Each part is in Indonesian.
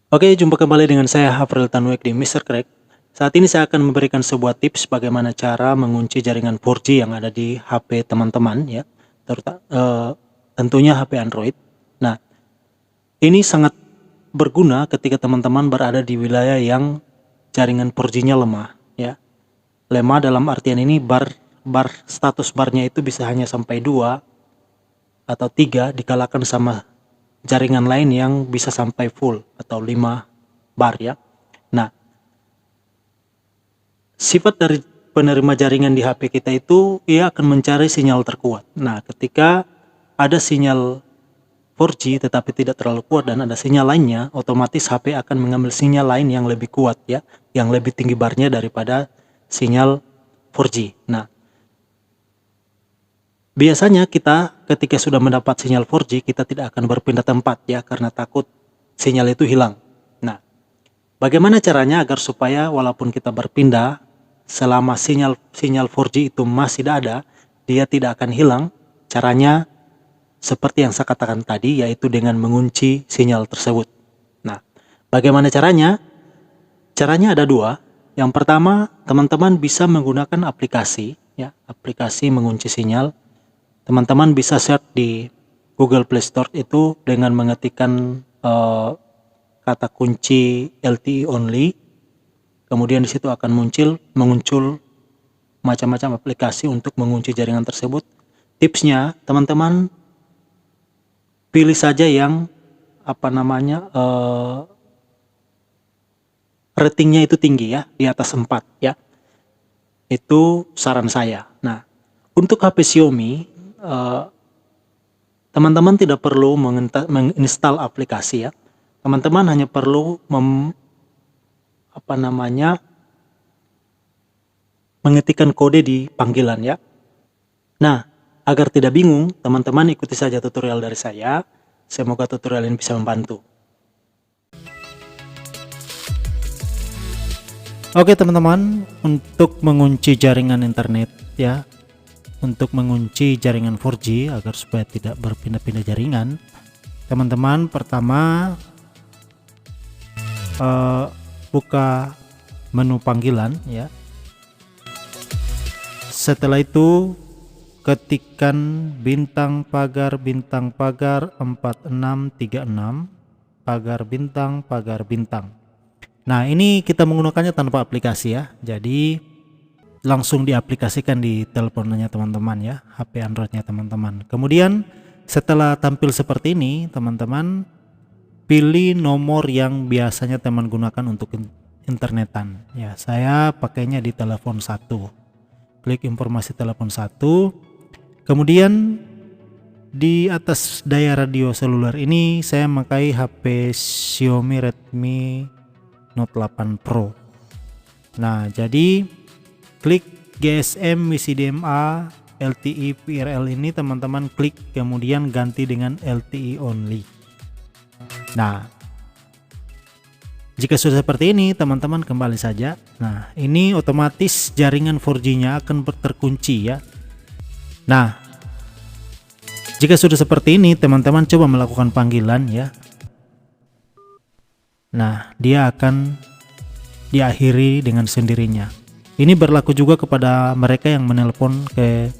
Oke, jumpa kembali dengan saya Hafril Tanwek di Mr. Crack. Saat ini saya akan memberikan sebuah tips bagaimana cara mengunci jaringan 4G yang ada di HP teman-teman ya, tentunya HP Android. Nah, ini sangat berguna ketika teman-teman berada di wilayah yang jaringan 4G-nya lemah ya. Lemah dalam artian ini status barnya itu bisa hanya sampai 2 atau 3 dikalahkan sama jaringan lain yang bisa sampai full atau 5 bar ya. Nah, sifat dari penerima jaringan di HP kita itu ia akan mencari sinyal terkuat. Nah, ketika ada sinyal 4G tetapi tidak terlalu kuat dan ada sinyal lainnya, otomatis HP akan mengambil sinyal lain yang lebih kuat ya, yang lebih tinggi barnya daripada sinyal 4G. Nah, biasanya kita ketika sudah mendapat sinyal 4G kita tidak akan berpindah tempat ya karena takut sinyal itu hilang. Nah, bagaimana caranya agar supaya walaupun kita berpindah selama sinyal 4G itu masih ada, dia tidak akan hilang? Caranya seperti yang saya katakan tadi, yaitu dengan mengunci sinyal tersebut. Nah, bagaimana caranya? Caranya ada dua. Yang pertama, teman-teman bisa menggunakan aplikasi, ya, aplikasi mengunci sinyal. Teman-teman bisa search di Google Play Store itu dengan mengetikkan kata kunci LTE only. Kemudian di situ akan menguncul macam-macam aplikasi untuk mengunci jaringan tersebut. Tipsnya, teman-teman pilih saja yang ratingnya itu tinggi ya, di atas 4 ya. Itu saran saya. Nah, untuk HP Xiaomi, teman-teman tidak perlu menginstal aplikasi ya. Teman-teman hanya perlu mengetikkan kode di panggilan ya. Nah, agar tidak bingung, teman-teman ikuti saja tutorial dari saya. Semoga tutorial ini bisa membantu. Oke teman-teman, untuk mengunci jaringan internet ya, untuk mengunci jaringan 4G agar supaya tidak berpindah-pindah jaringan, teman-teman pertama buka menu panggilan ya. Setelah itu ketikkan bintang pagar 4636 pagar bintang. Nah, ini kita menggunakannya tanpa aplikasi ya. Jadi langsung diaplikasikan di teleponnya teman-teman ya, HP Androidnya teman-teman. Kemudian setelah tampil seperti ini, teman-teman pilih nomor yang biasanya teman gunakan untuk internetan. Ya, saya pakainya di telepon 1. Klik informasi telepon 1. Kemudian di atas daya radio seluler ini saya memakai HP Xiaomi Redmi Note 8 Pro. Nah, jadi klik GSM WCDMA LTE PRL ini teman-teman klik, kemudian ganti dengan LTE only. Nah, jika sudah seperti ini teman-teman kembali saja. Nah, ini otomatis jaringan 4G-nya akan terkunci ya. Nah, jika sudah seperti ini teman-teman coba melakukan panggilan ya. Nah, dia akan diakhiri dengan sendirinya. Ini berlaku juga kepada mereka yang menelpon ke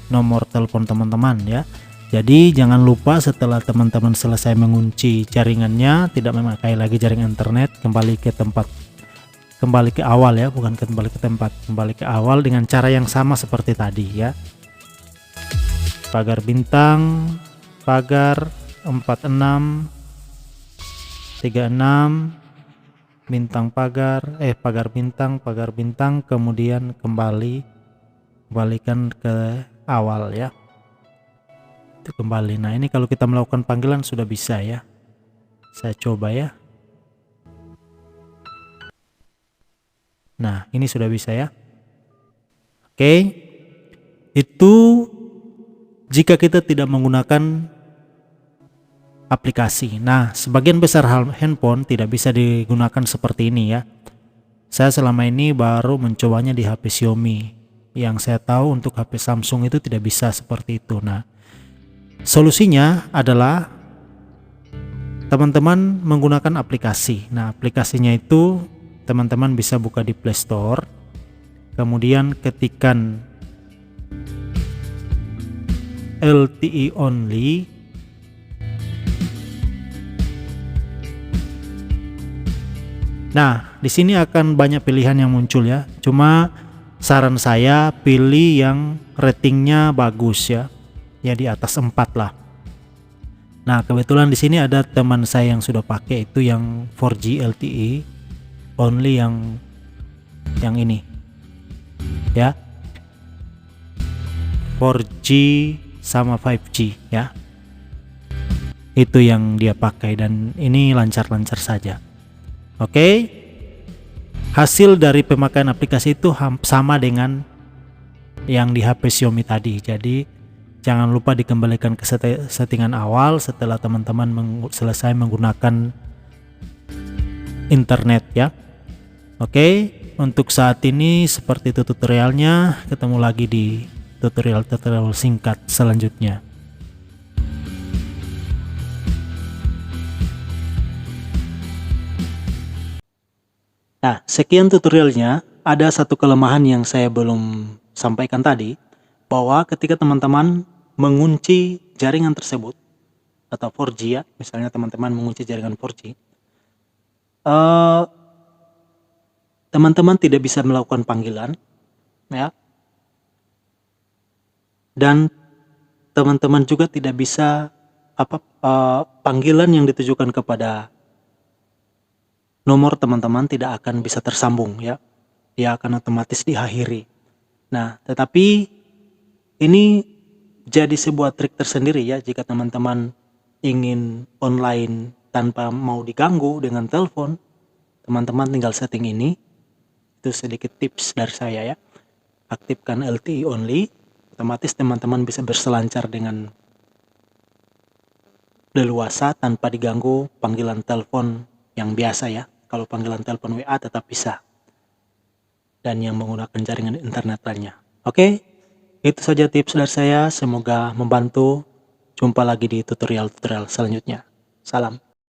nomor telepon teman-teman ya. Jadi jangan lupa setelah teman-teman selesai mengunci jaringannya, tidak memakai lagi jaringan internet, kembali ke awal ya, bukan kembali ke tempat, kembali ke awal dengan cara yang sama seperti tadi ya. Pagar bintang, pagar 4636, bintang pagar bintang, kemudian kembalikan ke awal ya. Itu kembali. Nah, ini kalau kita melakukan panggilan sudah bisa ya. Saya coba ya. Nah, ini sudah bisa ya. Oke. Itu jika kita tidak menggunakan aplikasi. Nah, sebagian besar handphone tidak bisa digunakan seperti ini ya. Saya selama ini baru mencobanya di HP Xiaomi. Yang saya tahu untuk HP Samsung itu tidak bisa seperti itu. Nah, solusinya adalah teman-teman menggunakan aplikasi. Nah, aplikasinya itu teman-teman bisa buka di Play Store, kemudian ketikkan LTE only. Nah, di sini akan banyak pilihan yang muncul ya. Cuma saran saya pilih yang ratingnya bagus ya. Ya di atas 4 lah. Nah, kebetulan di sini ada teman saya yang sudah pakai itu yang 4G LTE only yang ini. Ya. 4G sama 5G ya. Itu yang dia pakai dan ini lancar-lancar saja. Oke. Hasil dari pemakaian aplikasi itu sama dengan yang di HP Xiaomi tadi. Jadi jangan lupa dikembalikan ke settingan awal setelah teman-teman selesai menggunakan internet ya. Oke, untuk saat ini seperti itu tutorialnya. Ketemu lagi di tutorial-tutorial singkat selanjutnya. Nah, sekian tutorialnya. Ada satu kelemahan yang saya belum sampaikan tadi, bahwa ketika teman-teman mengunci jaringan tersebut atau 4G ya, misalnya teman-teman mengunci jaringan 4G, teman-teman tidak bisa melakukan panggilan ya, dan teman-teman juga tidak bisa panggilan yang ditujukan kepada nomor teman-teman tidak akan bisa tersambung ya, dia akan otomatis diakhiri. Nah, tetapi ini jadi sebuah trik tersendiri ya, jika teman-teman ingin online tanpa mau diganggu dengan telepon, teman-teman tinggal setting ini. Itu sedikit tips dari saya ya. Aktifkan LTE only, otomatis teman-teman bisa berselancar dengan leluasa tanpa diganggu panggilan telepon yang biasa ya. Kalau panggilan telepon WA tetap bisa, dan yang menggunakan jaringan internet lainnya. Oke, itu saja tips dari saya, semoga membantu. Jumpa lagi di tutorial-tutorial selanjutnya. Salam.